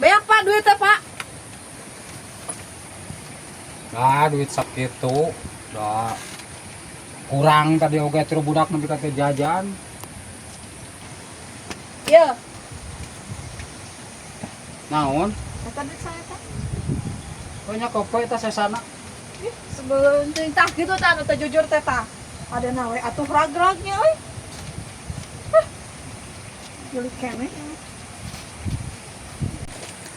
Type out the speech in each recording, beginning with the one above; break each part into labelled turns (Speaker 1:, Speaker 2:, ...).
Speaker 1: Banyak Pak duitnya Pak.
Speaker 2: Nah, duit sakit tuh. Dah kurang tadi oke terus budak nanti kata jajan.
Speaker 1: Iya.
Speaker 2: Naon?
Speaker 1: Kata duit saya Pak.
Speaker 2: Banyak kopi tas sana.
Speaker 1: Sebelum cerita gitu tah, teh jujur teh tah. Ada nawe atuh rag-ragnya euy. Juli kene.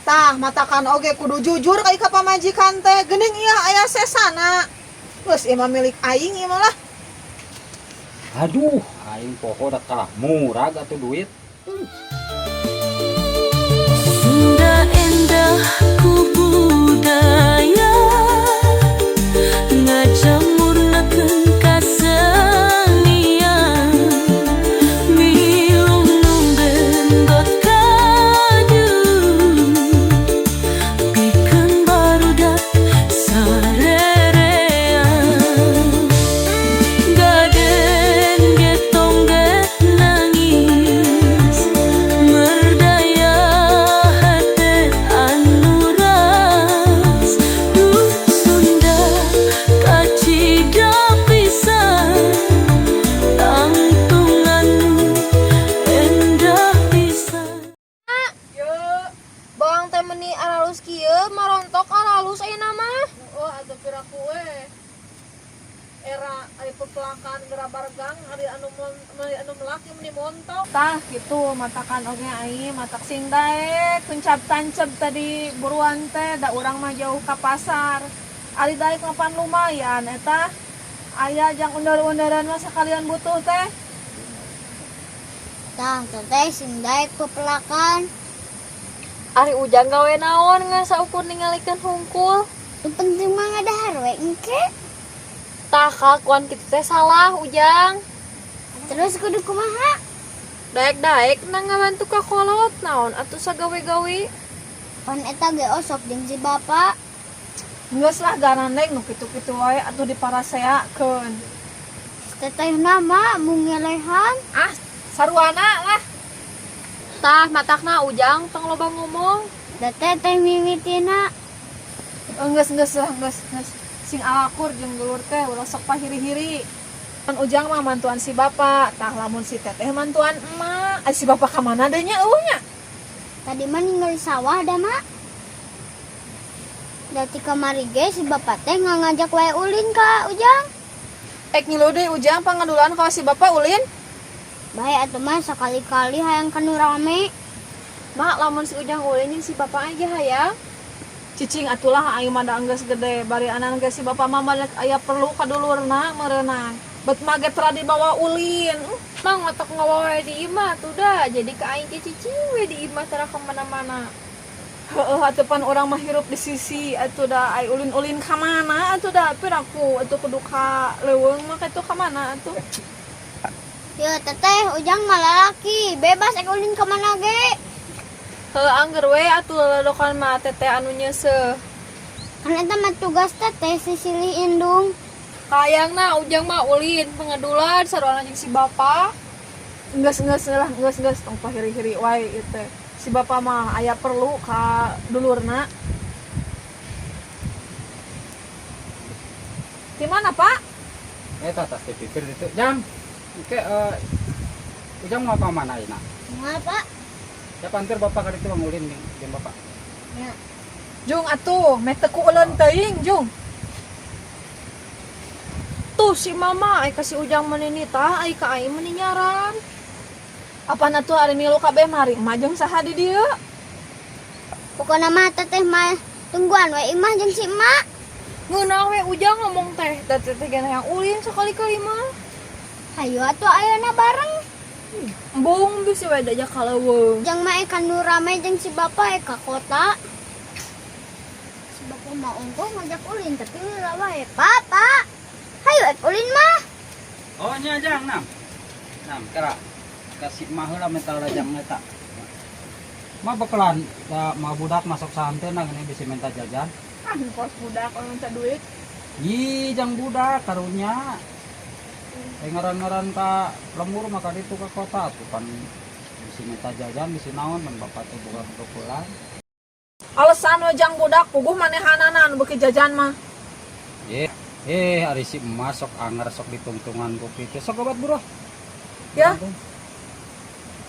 Speaker 1: Tah, matakan oge kudu jujur ka ika pamajikan teh. Geuning ieu aya sesana. Geus ieu mah milik aing ieu mah lah.
Speaker 2: Aduh, aing poho da kalah murah atuh duit.
Speaker 3: Sunda endah ku budaya ngajamurnakeun kasenian milung nunggeun kadu pikeun barudak sarerean gaden getong get nangis merdaya hate anu ras duh Sunda kacida pisan tangtungan endah pisan.
Speaker 1: Yo, bang teh meuni aralus kieu marontok aralus ayeuna mah. Oh, atuh pira kue. Era ari pepelakan gerabargang ari anu melaki meuni montok. Tah kitu matakan oge aing matak sing daek kencap-tancep tadi buruan teh da urang mah jauh ka pasar. Ari daek mapan lumayan eta. Aya jang undar-undaran mah sakalian butuh teh.
Speaker 4: Tah, teteh sing daek pepelakan.
Speaker 5: Ari ujang gawe naon ngan saukur ningalikeun hungkul.
Speaker 4: Yang penting mah ngadahar we engke.
Speaker 5: Tah kakuan kitu teh salah ujang.
Speaker 4: Terus kudu kumaha?
Speaker 5: Daek-daek nang ngabantu ka kolot naon atuh sagawe-gawe.
Speaker 4: Pan eta ge osok jeung si bapak.
Speaker 1: Geus lah garaneng nu kitu-kitu wae atuh diparaseakeun.
Speaker 4: Teteh nama mung ngelehan.
Speaker 1: Ah, sarwana lah.
Speaker 5: Tah matakna ujang tong loba ngomong.
Speaker 4: Da teteh mimitina.
Speaker 1: Geus lah, geus. Sing akur jeung geulur teh ulah sok pahiri-hiri. Pan ujang mah mantuan si bapak, tah lamun si teteh mantuan emak. Ari si bapak ka mana deui nya eueuh nya?
Speaker 4: Tadi mah ninggali sawah da mak. Da ti kamari ge si bapak teh ngajak wae ulin ka ujang.
Speaker 1: Ek ngilu deui ujang pangadulan ka si bapak ulin.
Speaker 4: Bae atuh mah sakali-kali hayang kanu rame.
Speaker 5: Mak lamun si ujang ulin jeung si bapak aja hayang.
Speaker 1: Cicing atulah aing mah da geus gede bari anan geus si bapak mah malek aya perlu ka dulurna meureunang. Bet mah ge tara dibawa ulin.
Speaker 5: Mang otak ngawawe di imah tuh dah jadi ka aing ge cicing we di imah tara ka mana-mana.
Speaker 1: Heeh atuh pan urang mah hirup di sisi atuh da ai ulin-ulin ka mana atuh da piraku atuh kudu ka leuweung mah kitu ka mana atuh.
Speaker 4: Yo teteh ujang mah lalaki, bebas ek ulin ka mana ge.
Speaker 5: Heuh angger we atuh lolokan mah teteh anu nyeuseuh.
Speaker 4: Kan eta mah tugas teteh si silih indung.
Speaker 5: Kayangna ujang mah ulin pengadulan sarua jeung si bapak.
Speaker 1: Geus tong pahiri-hiri wae ieu teh. Si bapak mah aya perlu ka dulurna. Di mana, Pak?
Speaker 2: Eta tas dipikir itu. Jang. Oke ujang mau ka mana ayeuna?
Speaker 4: Moal pak?
Speaker 2: Ya pantir bapak ka ditu ngulin jeung bapak.
Speaker 4: Ya.
Speaker 1: Jung atuh, meh teu ku ulun teuing, Jung.
Speaker 5: Tuh si mama ai kasih ujang menini tah ai ka aing meuni nyaran.
Speaker 1: Apana tuh ari milu kabeh mari mah jeung saha di dieu?
Speaker 4: Pokona mah teteh mah tungguan we imah jeung si emak.
Speaker 5: Ngeunah we ujang ngomong teh, da teteh gana yang ulin sekali-kali mah.
Speaker 4: Hayu atuh ayeuna bareng.
Speaker 5: Embung bisa we dajak kaleuweung.
Speaker 4: Jeung mah kanu rame jeung si bapak ka kota. Si bapak mah ongkoh ngajak ulin tapi heula wae. Papa, hayu ek ulin mah.
Speaker 2: Oh nya jang nam. Nam kera kasih mah heula mental jang eta. Mah bakalan da mah budak masuk santen nah gini bisa minta jajan.
Speaker 1: Kan kos budak orang minta duit.
Speaker 2: Ih jang budak karunya. Ngaran-ngaran ka lembur maka ditu ka kota tuh kan bisa minta jajan bisa naon mun bapak teh buka pulang.
Speaker 1: Alasan we jang budak puguh manehananan beuki jajan mah.
Speaker 2: Ari si emas sok anger sok ditungtungan ku kitu sok obat buruh.
Speaker 1: Ya.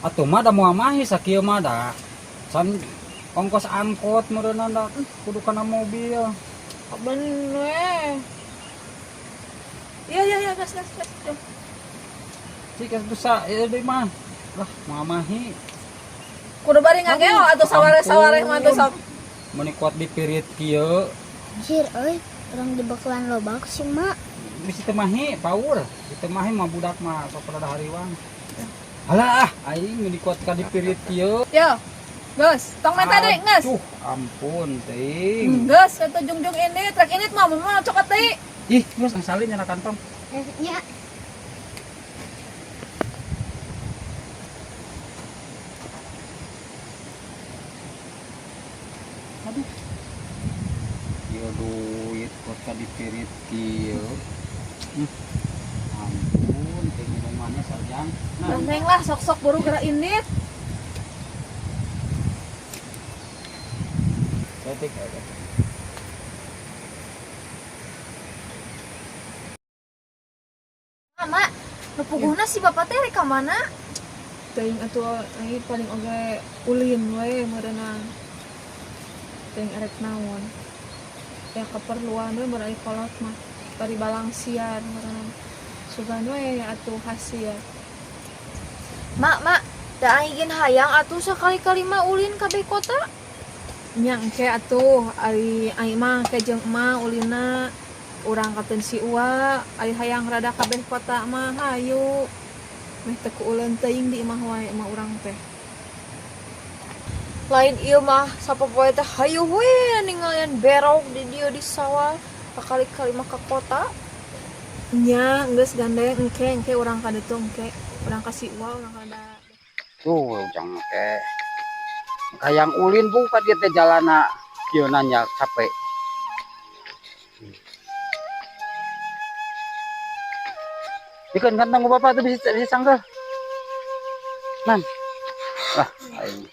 Speaker 2: Atuh mah da moal mahi sakieu mah da. Can ongkos angkot meureunna da kudu kana mobil.
Speaker 1: Aben we. Iya, gas.
Speaker 2: Cik dosa deui mah. Lah moal mahi.
Speaker 1: Kudu bari ngageo atuh saware-saware mah teh sok.
Speaker 2: Meni kuat dipirit kieu
Speaker 4: Sir, orang di bakalan loba sih mak.
Speaker 2: bisi teu mahi paur. Teu mahi mah budak mah sok rada hariwang. Alah aing meni kuat ka dipirit kieu.
Speaker 1: Yo. Geus, tong menta deui geus.
Speaker 2: Aduh, ampun teuing.
Speaker 1: Geus atuh jungjung ini, trek ini mah mah cokot deui.
Speaker 2: Ih, geus salin nya kantong.
Speaker 4: Ya.
Speaker 2: Aduh. Yo duit kuat ka dipirit kieu. Ampun, teuing minumannya sarjang. Nah,
Speaker 1: Neng lah sok-sok buru gerak ini.
Speaker 2: ketik.
Speaker 5: Mama, nu puguhna si bapak teh rek ka mana?
Speaker 1: Teuing atuh ai paling oge ulin we meureunna. Teuing arek naon. Ya keperluan we mun ai kolot mah bari balang siar meureunna. Sugan we atuh hasil.
Speaker 5: Mak, da aing hayang atuh sakali-kali mah ulin ka be kota.
Speaker 1: Nya engke atuh ari ai mah ke jeung emak ulina urang katen si Uwa ari hayang rada kabeh kota mah hayu meh teu kuuleun teuing di imah wae emah urang teh.
Speaker 5: Lain ieu mah sapopoe teh hayu we ningalian berok di dieu di sawah sakali-kali mah ka kota.
Speaker 1: Nya geus gandeng engke urang ka ditu engke urang ka si Uwa urang kada.
Speaker 2: Tuh, jangan kayak ulin buka dia teh jalana kieu nanya capek. Ikan ganteng bapak tuh bisa sanggah. Nan. Wah, aing.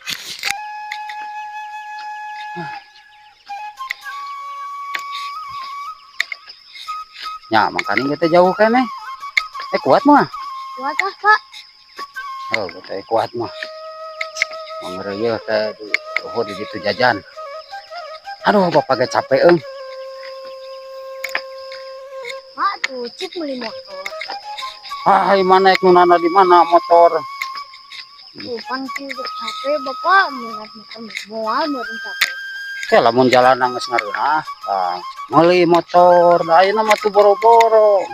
Speaker 2: Ya, makanya kita jauh kan kuat mah.
Speaker 4: Kuat ah pak.
Speaker 2: Oh, kita kuat mah. Mangreuyeul teh di ditu jajan. Aduh, bapak ge capek euy.
Speaker 4: Mak tuh cik beli motor.
Speaker 2: Ah, mana naik nunana di mana motor?
Speaker 4: Bukan sih capek bapak mengat makan mual meureun capek.
Speaker 2: Teh lamun jalan geus ngareunah, meuli motor, da ayeuna mah tuh boro-boro.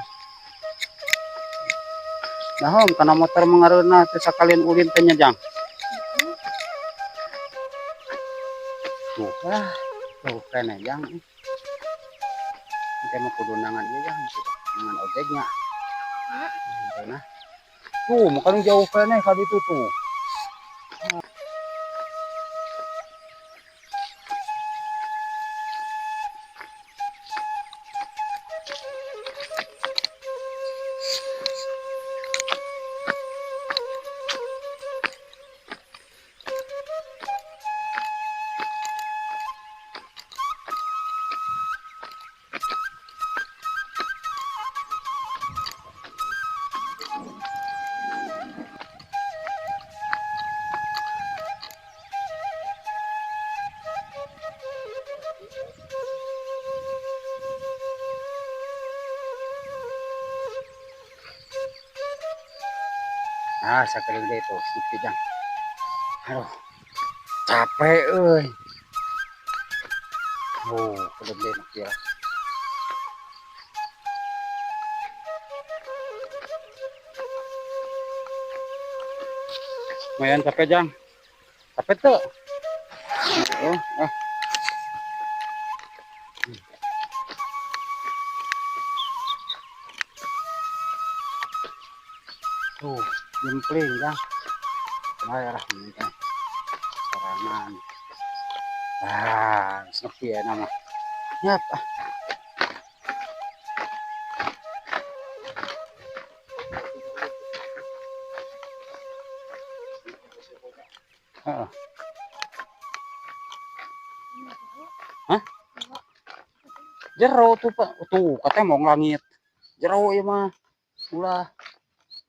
Speaker 2: Nah, kana motor mengareunah teh sakalian ulin teh nyajang. Tuh kene jang. Kita mah kudu nangan ieu jang, nangan ojeknya. Nah. Tuh, makanya jauh kene ka ditu tuh. Ah, sakeureung deui tuh, nepi jang. Aduh. Capek euy. Oh, kudu deui nepi lah. Lumayan capek jang. Capek tuh. Oh, ah. Tuh, jempling jang. Bayar ini kan. Sorangan. Ah, sepi ya nama. Nyap. Jero tuh Pak. Tuh katanya mau langit. Jero ya mah. Ulah.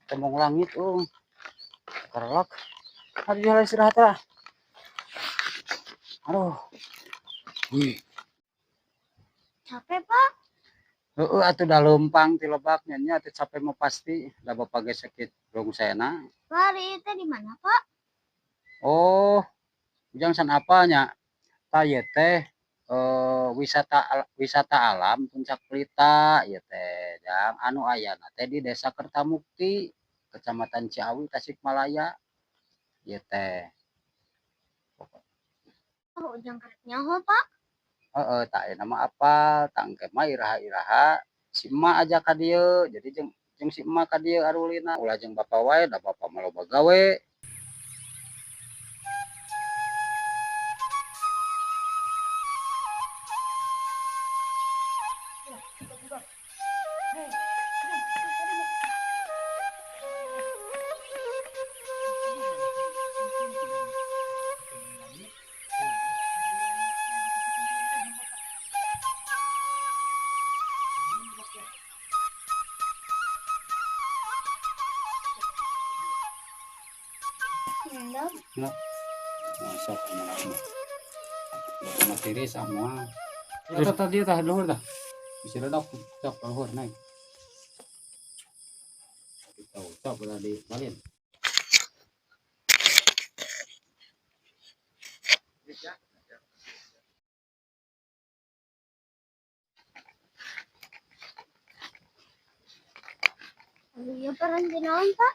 Speaker 2: Kita mau langit Karelak. Aduh jalan istirahat lah. Aduh.
Speaker 4: Capek, Pak.
Speaker 2: Atuh dah lempang ti lebaknya nya atuh capek mah pasti. Da bapak ge sakit rungsena.
Speaker 4: Lari itu di mana, Pak?
Speaker 2: Oh, ujang san apanya? Tah teh wisata alam Puncak Pelita ya teh. Jang anu ayana teh di Desa Kertamukti, Kecamatan Ciawi, Tasikmalaya. Ya teh.
Speaker 4: Oh, ujang keretnya ho, Pak.
Speaker 2: Tak nama apa, tangke mah iraha-iraha si emak aja ka dieu. Jadi jeung si emak ka dieu arulina. Ulah jeung bapa wae, da bapa mah loba gawe.
Speaker 4: Ngendap.
Speaker 2: Masuk sama tiri sama. Terus tadi tah luhur dah. Bisa redok cok luhur naik. Kita cok udah di balin.
Speaker 4: Aduh, ya peran dinaon, Pak.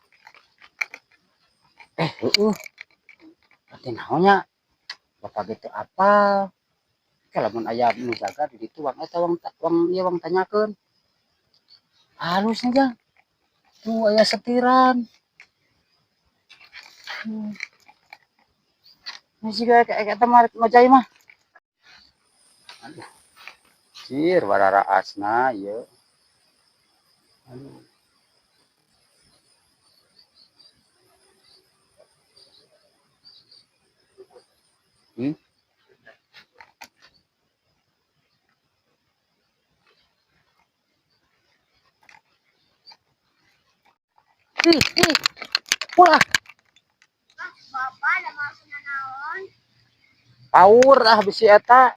Speaker 2: Berarti naonnya bapak gitu apa? Kalau aya nu jaga di ditu wang eta wang tanyakeun. Halusnya jang. Tuh aya setiran. Ini sih kayak temarik ngojai mah. Aduh. Cir warara asna ieu. Aduh. Ulah
Speaker 4: Bapak ada maksud naon?
Speaker 2: paur bisi eta.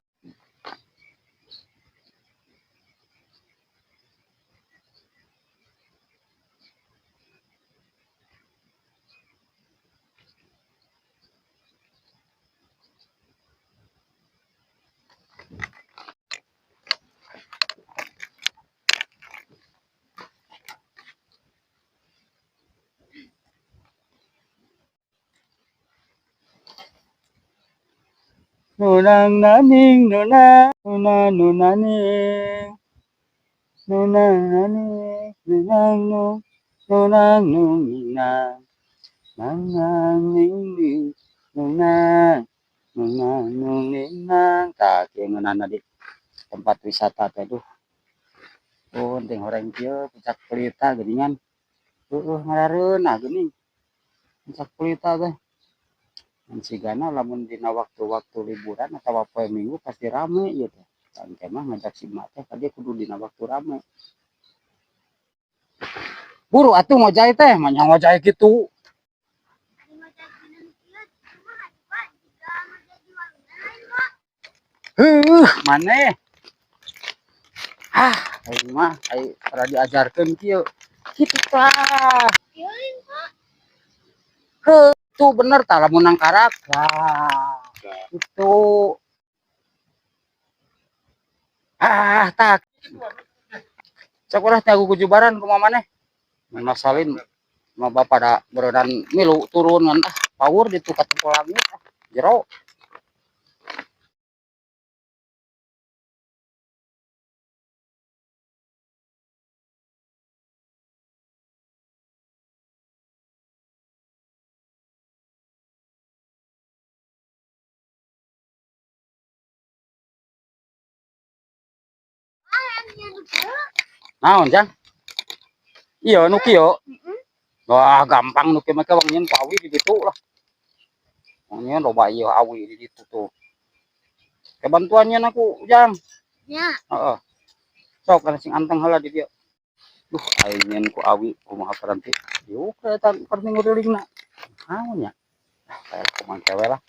Speaker 2: Nunang naning nunang naning nunang naning nunang nunang nunang nunang ning nunang nunang nunang tak ngeunana di tempat wisata teh duh. Teh horeng kieu Puncak Pelita geuningan. Ngarareunah geuning. Puncak Pelita teh. Sigana lamun dina waktu-waktu liburan atau poe minggu pasti rame ieu teh. Tangke mah ngajak si emak teh dia kudu dina waktu rame. Buru atuh ngojai teh, mah nya ngojai kitu. Maneh. Aing mah ai pada diajarkeun kieu. Kitu tah.
Speaker 4: Ieuin, Pak.
Speaker 2: Tuh bener tah lamun nang karak. Wah, itu. Tak. Cek ulah teh kujubaran kumaha maneh. Mun salin mah bapak da beredan milu turun ngan paur di tukat langit jero. Naon jang? Iya nu kieu. Wah gampang nu kieu mah wangian ku awi di ditu lah. Wangian loba ieu awi di ditu tuh. Kebantuannya aku jang.
Speaker 4: Ya.
Speaker 2: Heeh. Sok kana sing anteng heula di dieu. Duh, ayeun ku awi kumaha paranti. Yuk kelihatan perni ngeureulingna. Naon nya? Kayak kumaha cewek lah.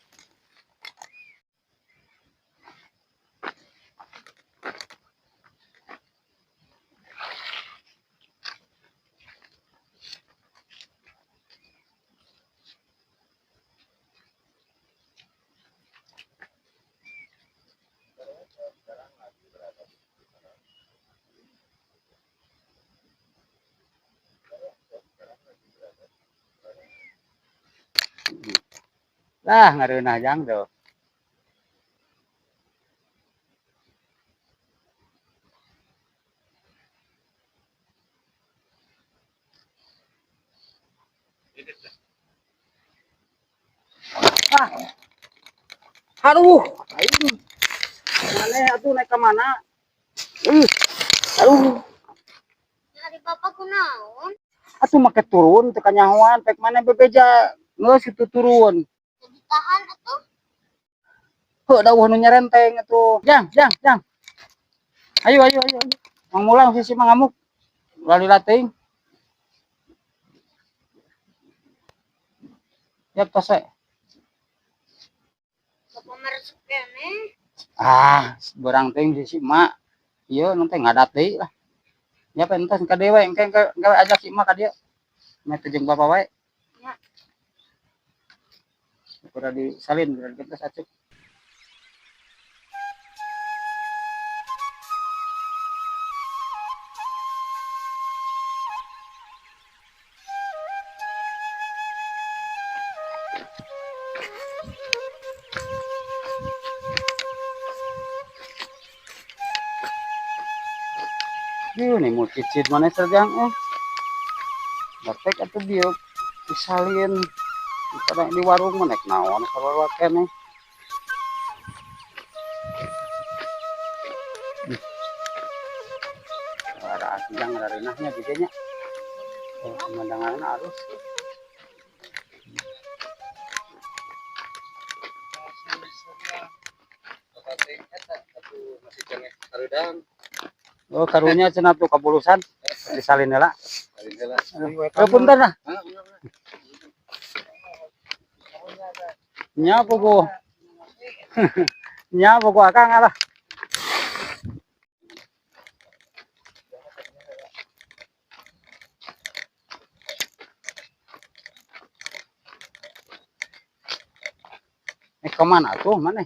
Speaker 2: Lah ngareunah jang tuh. Ah, aduh, aing. Maneh atuh naik ka mana? Aduh,
Speaker 4: Hari papa kunaon?
Speaker 2: atuh make turun teu kanyahoan, pek mana bebeja geus itu turun.
Speaker 4: Jadi tahan atuh.
Speaker 2: Heuh dawuh nu nyerenteng atuh. Jang, jang, jang. Ayo, ayo, ayo, ayo. Mang Mulang sisi mangamuk. Lali teuing. Siap tos we.
Speaker 4: Papa meresep kene.
Speaker 2: Ah, berang teuing sisi mak. Ieu nu teh ngadat deui lah. Ya pentas ka dewe engke gawe ajak si mak ka dieu. Meh teh jeung bapa wae.
Speaker 4: Ya.
Speaker 2: Udah disalin, udah dikentas acuk. Dieu nih mau cicit mana serjang Batek atuh dieu disalin pada di warung mana naon sabawa keneh. Ada asjang ada renahnya biasanya. Pemandangan arus. Oh karunya cenah tuh kabulusan disalin heula. Punten lah. Nya pogo. Nya pogo akang lah. Kemana tuh mana?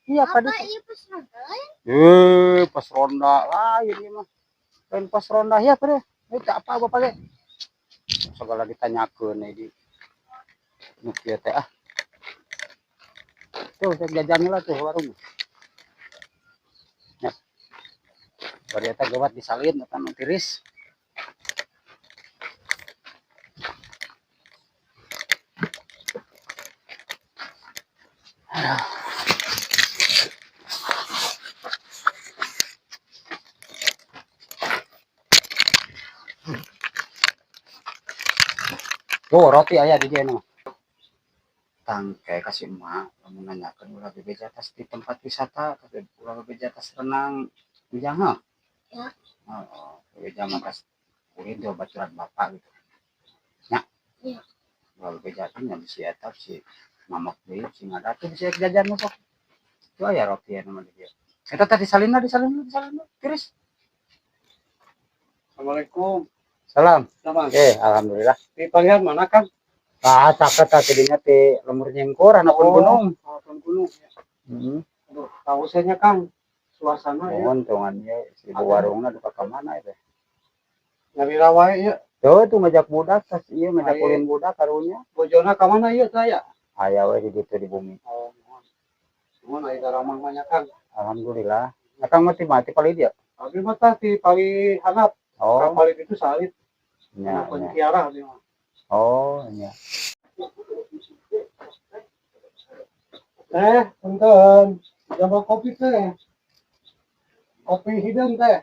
Speaker 2: Iya pada.
Speaker 4: Iya pas nonton.
Speaker 2: Pas ronda lain ini mah. Lain pas ronda ya pada. Itu apa bapak ge? Segala ditanyakeun di nu kieu teh ah. Tuh saya jajan lah tuh warung. Ya. Bari eta gawat disalin eta nu tiris. Tuh roti aya di dieu mah. Tangke kasih emak kamu nanyakan ulah bebeja tas di tempat wisata tapi ulah bebeja tas renang di jangan.
Speaker 4: Ya.
Speaker 2: Oh, bebeja mah tas kulit dia baturan bapak gitu. Nya.
Speaker 4: Iya.
Speaker 2: Ulah bebeja teh nya bisi eta si mamak deui si ngada tuh bisa jajan mah sok. Tuh aya roti anu mah di dieu. Eta teh disalin tiris.
Speaker 6: Assalamualaikum.
Speaker 2: Salam.
Speaker 6: Salam.
Speaker 2: Alhamdulillah.
Speaker 6: Di panggilan mana Kang?
Speaker 2: Ah, caket tadinya teh lemur nyengkor anakun gunung.
Speaker 6: Anak gunung.
Speaker 2: Heeh.
Speaker 6: Aduh, tahu saya Kang. Suasana ya.
Speaker 2: Mohon tongannya si warungna di ka mana itu.
Speaker 6: Ngabira wae ya.
Speaker 2: Tuh tuh ngajak budak tas ieu ngajak ulin budak karunya.
Speaker 6: Bojona ka mana ieu saya?
Speaker 2: Aya we di ditu di bumi.
Speaker 6: Oh, mohon. Mohon aya daramang banyak Kang.
Speaker 2: Alhamdulillah. Akang mati pali dia.
Speaker 6: Abi mah tah di Pali Hanap.
Speaker 2: Oh,
Speaker 6: Pali itu salit.
Speaker 2: nya.
Speaker 6: Kiara dia mah.
Speaker 2: Oh, nya.
Speaker 6: Punten. Jamu kopi teh. Kopi hidung teh.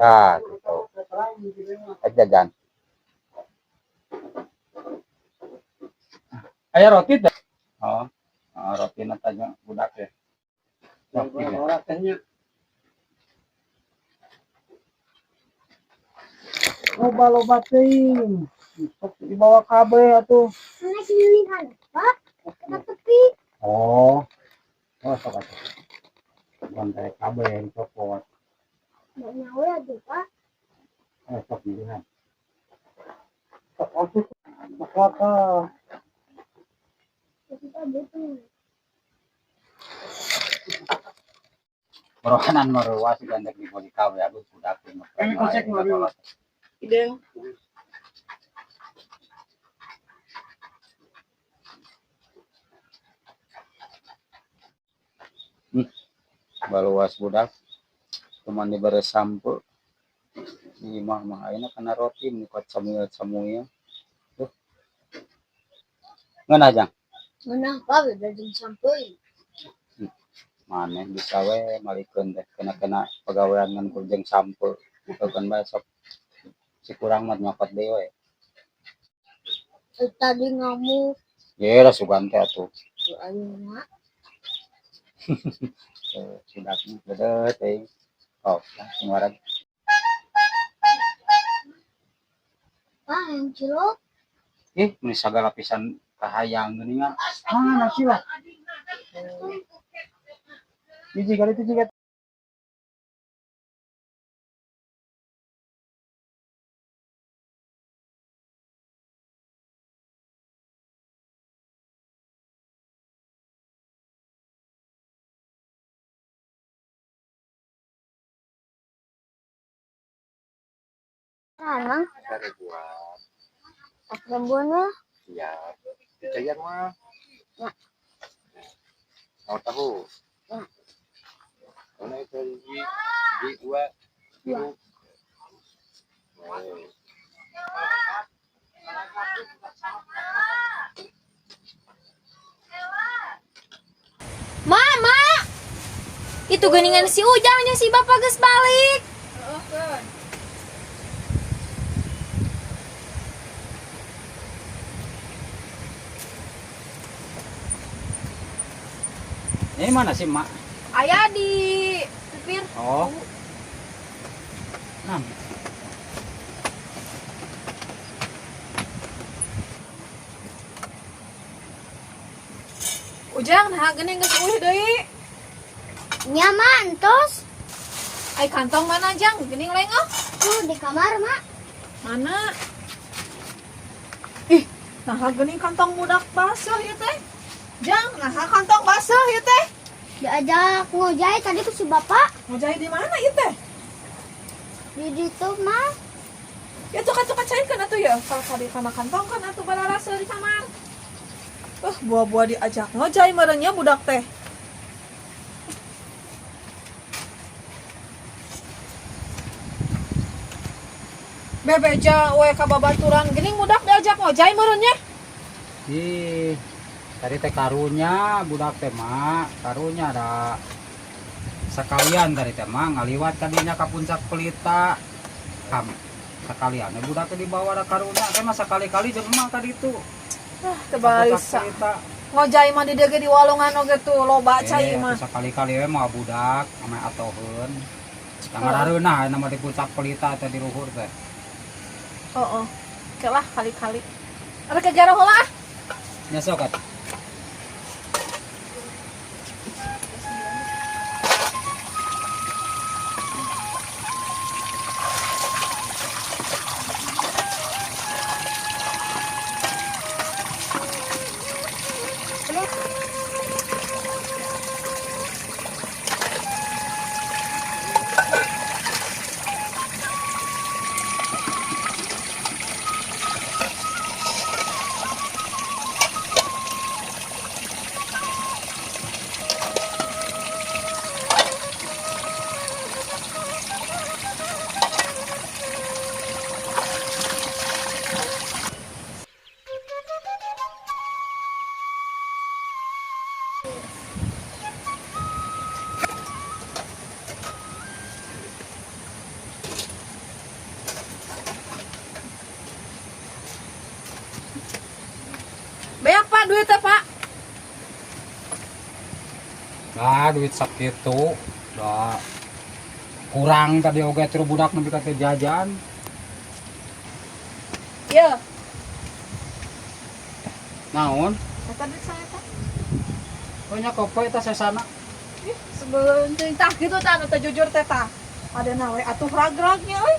Speaker 2: Nah, gitu. Jajan. Aya roti teh. Oh, roti na tanya budak ya. Roti ya.
Speaker 6: Orang tanya. Loba-loba ting. Sok dibawa kabeh atuh.
Speaker 4: Anak pilihan, Pak. Ke tepi.
Speaker 2: Oh. Oh, sok atuh. Bantai kabeh yang copot.
Speaker 4: Mau nyawa aja, Pak.
Speaker 2: Sok dilihat.
Speaker 6: Sok atuh. Maka
Speaker 4: Kita butuh.
Speaker 2: Borohanan maruwas gandek di bodi kabeh aduh budak teh.
Speaker 6: kocek mah.
Speaker 1: Ide.
Speaker 2: Baluas budak. Cuman dibere sampul. Di mah ayeuna kana roti mukot samuel. Tuh. Ngeunah Jang?
Speaker 4: Mana Pak? Udah jam sampai.
Speaker 2: Maneh bisa we malikeun teh kena pagawean ngan kurjeng sampul. Bukan bae sok si kurang mah nyokot deui we.
Speaker 4: Tadi ngamuk.
Speaker 2: Ye lah sugan teh atuh.
Speaker 4: Ayo, Mak.
Speaker 2: Sudah bedet teh. Oh, ngaran.
Speaker 4: Pak, yang cilok.
Speaker 2: Mun sagala pisan kahayang geuningan. Nasi lah. Hiji kali itu juga.
Speaker 4: Sana.
Speaker 6: Cari buah.
Speaker 4: Rambutnya.
Speaker 6: Ya. Dicayan mah.
Speaker 4: Ya.
Speaker 6: Mau tahu?
Speaker 4: Ya.
Speaker 6: Mana itu di gua.
Speaker 4: Dua.
Speaker 5: Mama, itu geningan si Ujangnya si bapak geus balik.
Speaker 2: Ini mana sih, Mak?
Speaker 5: Aya di supir.
Speaker 2: Oh. Nah,
Speaker 1: Ujang, nah geuning geus eueuh deui.
Speaker 4: Nyaman, tos.
Speaker 1: Ai kantong mana Jang? Geuning lengah.
Speaker 4: Tuh, di kamar, Mak.
Speaker 1: Mana? Ih, nah geuning kantong budak basah ieu teh. Jang, nah kantong basah ieu teh.
Speaker 4: Diajak ngojai tadi ke si bapak.
Speaker 1: Mau jahit di mana ieu teh?
Speaker 4: Di situ, Mak.
Speaker 1: Ya tuh cairkeun atuh ya. Kalau kali kana kantong kan atuh balarasa di kamar. Buah-buah diajak ngojai merenya budak teh. Bebeja we ka babaturan geuning budak diajak ngojai merenya.
Speaker 2: ih, tadi teh karunya budak teh, Mak. Karunya ada sekalian tadi teh, Mak, ngaliwat kadinya ka puncak Pelita. Sekalian budak teh dibawa ada karunya teh mah sakali-kali jeung emak tadi itu.
Speaker 1: Teu balisa.
Speaker 2: Pelita.
Speaker 1: Ngojai mah di dieu ge di walungan oge tuh loba cai mah.
Speaker 2: Sekali-kali we mah budak ame atoheun. Yang ngarareunah nama di puncak Pelita teh di luhur teh.
Speaker 1: Heeh. Oke lah kali-kali. Ada kejarah heula ah.
Speaker 2: Nya sok atuh. duit sakitu. Da kurang tadi oge teu budak nepi ka teu jajan.
Speaker 1: Iya,
Speaker 2: Naon?
Speaker 1: eta duit saya teh.
Speaker 2: Pokoknya kopo eta sesana.
Speaker 1: Sebelum tah gitu tah anu teh jujur teh tah. Ada nawe atuh rag-ragnya euy.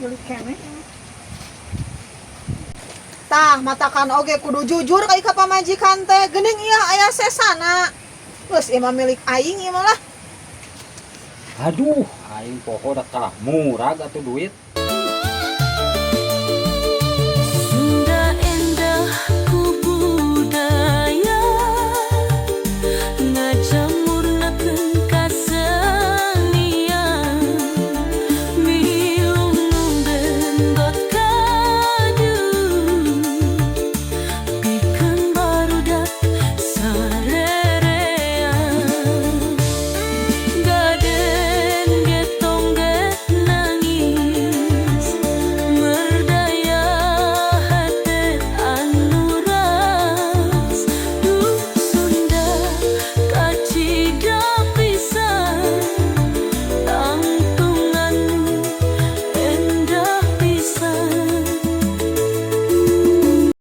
Speaker 1: Julik keneh. Tah matakan oge kudu jujur ka ka pamajikan teh. Geuning ieu aya sesana. Geus ieu mah milik aing ieu mah lah.
Speaker 2: Aduh, aing poho da kalah murah atuh duit.